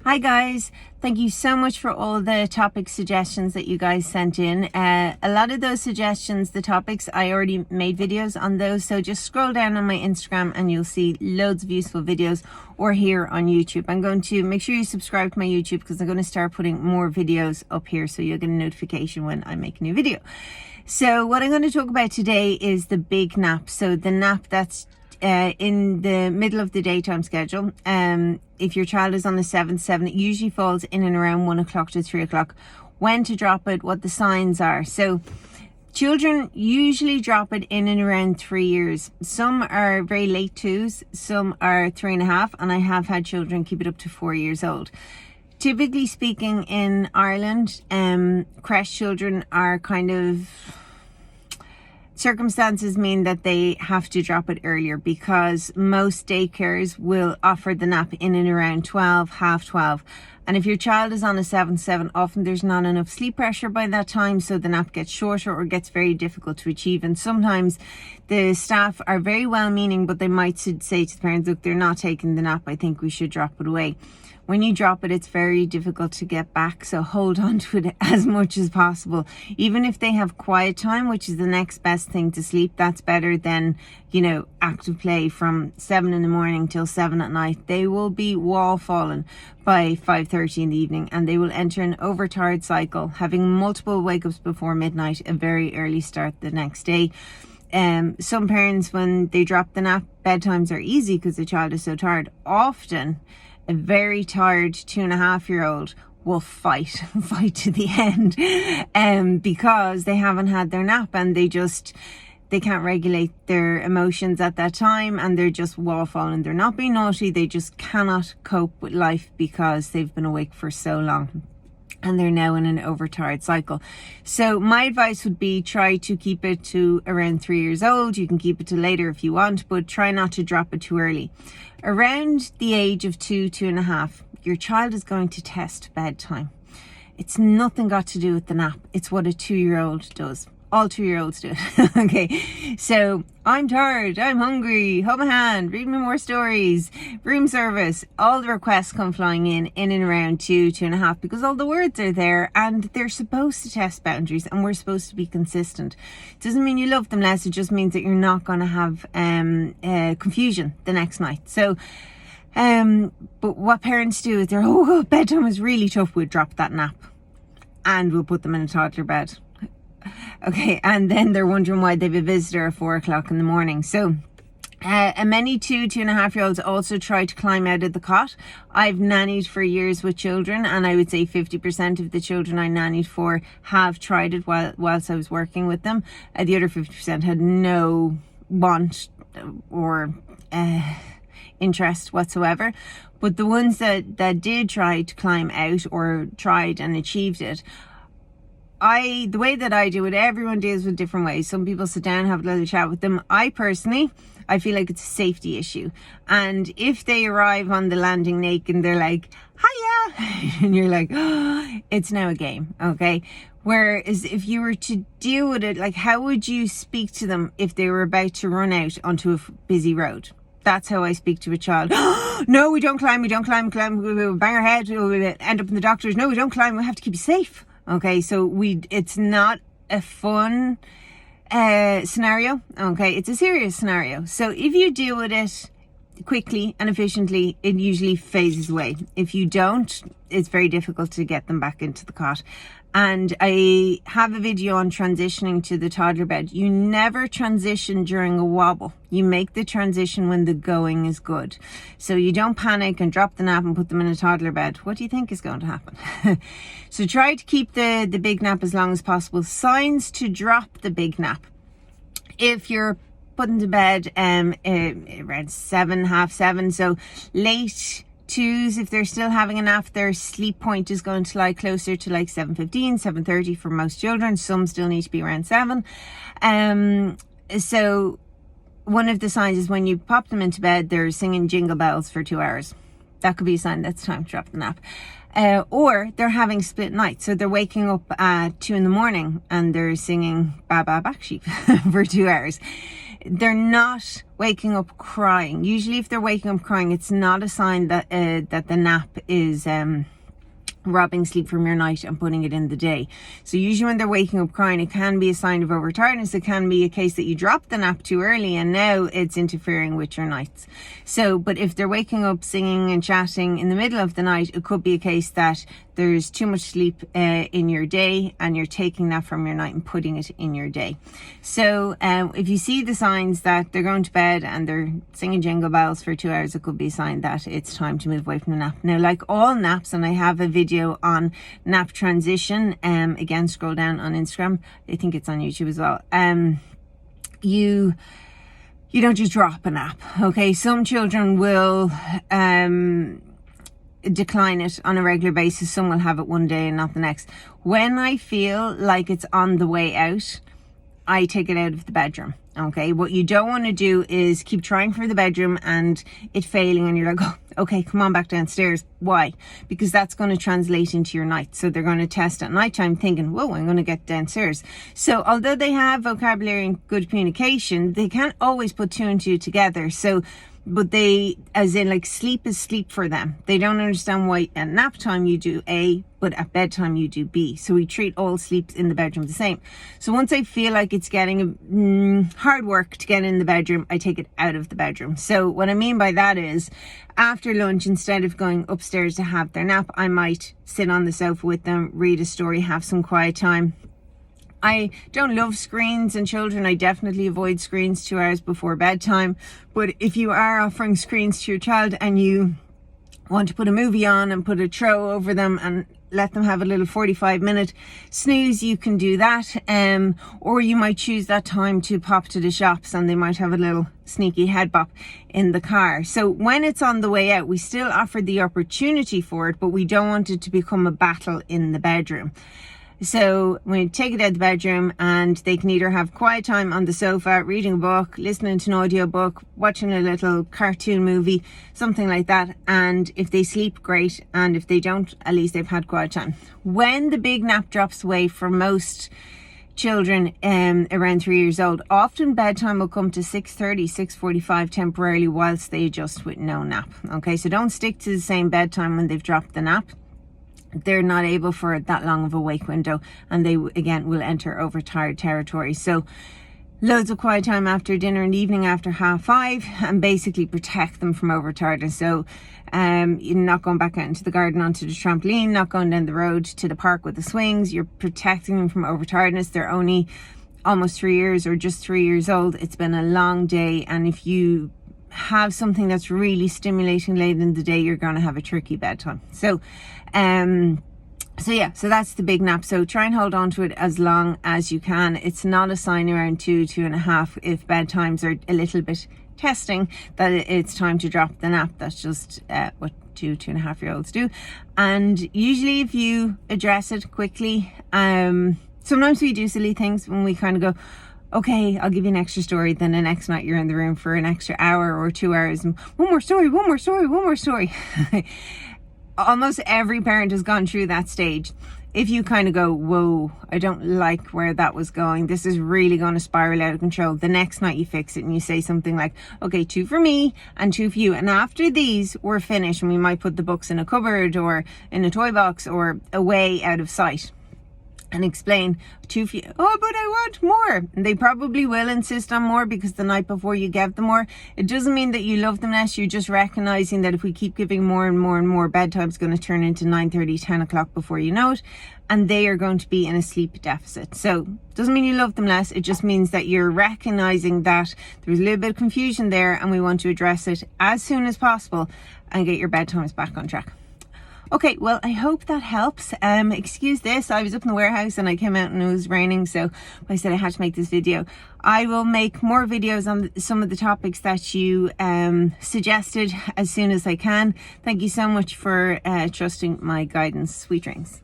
Hi guys, thank you so much for all the topic suggestions that you guys sent in. A lot of those suggestions, the topics, I already made videos on those, so just scroll down on my Instagram and you'll see loads of useful videos, or here on YouTube. I'm going to make sure you subscribe to my YouTube because I'm going to start putting more videos up here so you'll get a notification when I make a new video. So what I'm going to talk about today is the big nap. So the nap that's in the middle of the daytime schedule. If your child is on the 7, it usually falls in and around 1 o'clock to 3 o'clock. When to drop it, what the signs are. So children usually drop it in and around 3 years. Some are very late 2s, some are 3.5, and I have had children keep it up to 4 years old. Typically speaking, in Ireland, creche children are kind of... circumstances mean that they have to drop it earlier because most daycares will offer the nap in and around 12, half 12. And if your child is on a 7, often there's not enough sleep pressure by that time, so the nap gets shorter or gets very difficult to achieve. And sometimes the staff are very well-meaning, but they might say to the parents, look, they're not taking the nap, I think we should drop it away. When you drop it, it's very difficult to get back, so hold on to it as much as possible. Even if they have quiet time, which is the next best thing to sleep, that's better than, active play from 7 in the morning till 7 at night. They will be wall fallen by 5:30 in the evening, and they will enter an overtired cycle, having multiple wake-ups before midnight, a very early start the next day. Some parents, when they drop the nap, bedtimes are easy because the child is so tired. Often, a very tired 2.5-year-old will fight to the end because they haven't had their nap and they can't regulate their emotions at that time, and they're just wall falling. They're not being naughty, they just cannot cope with life because they've been awake for so long and they're now in an overtired cycle. So my advice would be try to keep it to around 3 years old. You can keep it to later if you want, but try not to drop it too early. Around the age of 2.5, your child is going to test bedtime. It's nothing got to do with the nap. It's what a 2-year-old does. All 2-year-olds do it. Okay, so I'm tired, I'm hungry, hold my hand, read me more stories, room service. All the requests come flying in and around 2.5, because all the words are there and they're supposed to test boundaries and we're supposed to be consistent. It doesn't mean you love them less, it just means that you're not going to have confusion the next night. So but what parents do is they're, bedtime is really tough, we'll drop that nap and we'll put them in a toddler bed. Okay, and then they're wondering why they have a visitor at 4 o'clock in the morning. So many 2.5-year-olds also try to climb out of the cot. I've nannied for years with children, and I would say 50% of the children I nannied for have tried it whilst I was working with them. The other 50% had no want or interest whatsoever. But the ones that did try to climb out or tried and achieved it, the way that I do it, everyone deals with different ways. Some people sit down, have a little chat with them. I feel like it's a safety issue. And if they arrive on the landing naked and they're like, hiya, and you're like, it's now a game, okay? Whereas if you were to deal with it, like, how would you speak to them if they were about to run out onto a busy road? That's how I speak to a child. No, we don't climb, we'll bang our head, we'll end up in the doctors. No, we don't climb, we have to keep you safe. Okay, so it's not a fun scenario. Okay, it's a serious scenario. So if you deal with it quickly and efficiently, it usually phases away. If you don't, it's very difficult to get them back into the cot. And I have a video on transitioning to the toddler bed. You never transition during a wobble. You make the transition when the going is good. So you don't panic and drop the nap and put them in a toddler bed. What do you think is going to happen? So try to keep the big nap as long as possible. Signs to drop the big nap. If you're putting to bed around 7, half 7, so late 2s, if they're still having a nap, their sleep point is going to lie closer to like 7:15, 7:30 for most children. Some still need to be around 7. So one of the signs is when you pop them into bed, they're singing Jingle Bells for 2 hours. That could be a sign that's time to drop the nap. Or they're having split nights, so they're waking up at 2 in the morning and they're singing Baa Baa Black Sheep for 2 hours. they're not waking up crying. Usually if they're waking up crying, it's not a sign that that the nap is robbing sleep from your night and putting it in the day. So usually when they're waking up crying, it can be a sign of overtiredness. It can be a case that you dropped the nap too early and now it's interfering with your nights. So, but if they're waking up singing and chatting in the middle of the night, it could be a case that there's too much sleep in your day and you're taking that from your night and putting it in your day. So if you see the signs that they're going to bed and they're singing jingle bells for 2 hours, it could be a sign that it's time to move away from the nap. Now, like all naps, and I have a video on nap transition, again, scroll down on Instagram, I think it's on YouTube as well. You don't just drop a nap, okay? Some children will decline it on a regular basis. Some will have it one day and not the next. When I feel like it's on the way out, I take it out of the bedroom. Okay, what you don't want to do is keep trying for the bedroom and it failing and you're like, oh, okay, come on back downstairs. Why? Because that's going to translate into your night. So they're going to test at nighttime thinking, whoa, I'm going to get downstairs. So although they have vocabulary and good communication, they can't always put two and two together. So but they, as in like sleep is sleep for them. They don't understand why at nap time you do A, but at bedtime you do B. So we treat all sleeps in the bedroom the same. So once I feel like it's getting hard work to get in the bedroom, I take it out of the bedroom. So what I mean by that is after lunch, instead of going upstairs to have their nap, I might sit on the sofa with them, read a story, have some quiet time. I don't love screens and children. I definitely avoid screens 2 hours before bedtime. But if you are offering screens to your child and you want to put a movie on and put a throw over them and let them have a little 45-minute snooze, you can do that. Or you might choose that time to pop to the shops and they might have a little sneaky head bop in the car. So when it's on the way out, we still offer the opportunity for it, but we don't want it to become a battle in the bedroom. So we take it out of the bedroom and they can either have quiet time on the sofa, reading a book, listening to an audiobook, watching a little cartoon movie, something like that. And if they sleep, great. And if they don't, at least they've had quiet time. When the big nap drops away for most children around 3 years old, often bedtime will come to 6:30, 6:45 temporarily whilst they adjust with no nap. Okay, so don't stick to the same bedtime when they've dropped the nap. They're not able for that long of a wake window and they again will enter overtired territory. So loads of quiet time after dinner and evening after 5:30 and basically protect them from overtiredness. So you're not going back out into the garden onto the trampoline, not going down the road to the park with the swings. You're protecting them from overtiredness. They're only almost 3 years or just 3 years old. It's been a long day, and if you have something that's really stimulating late in the day, you're going to have a tricky bedtime. So so that's the big nap. So try and hold on to it as long as you can. It's not a sign around 2.5 if bedtimes are a little bit testing that it's time to drop the nap. That's just what 2.5-year-olds do. And usually if you address it quickly, sometimes we do silly things when we kind of go, okay, I'll give you an extra story. Then the next night you're in the room for an extra hour or 2 hours and one more story. Almost every parent has gone through that stage. If you kind of go, whoa, I don't like where that was going, this is really going to spiral out of control, the next night you fix it and you say something like, okay, 2 for me and 2 for you. And after these, we're finished, and we might put the books in a cupboard or in a toy box or away out of sight. And explain 2 for you. Oh, but I want more. And they probably will insist on more because the night before you gave them more. It doesn't mean that you love them less. You're just recognizing that if we keep giving more and more and more, bedtime's going to turn into 9:30, 10 o'clock before you know it. And they are going to be in a sleep deficit. So doesn't mean you love them less. It just means that you're recognizing that there's a little bit of confusion there and we want to address it as soon as possible and get your bedtimes back on track. Okay, well, I hope that helps. Excuse this, I was up in the warehouse and I came out and it was raining, so I said I had to make this video. I will make more videos on some of the topics that you suggested as soon as I can. Thank you so much for trusting my guidance. Sweet dreams.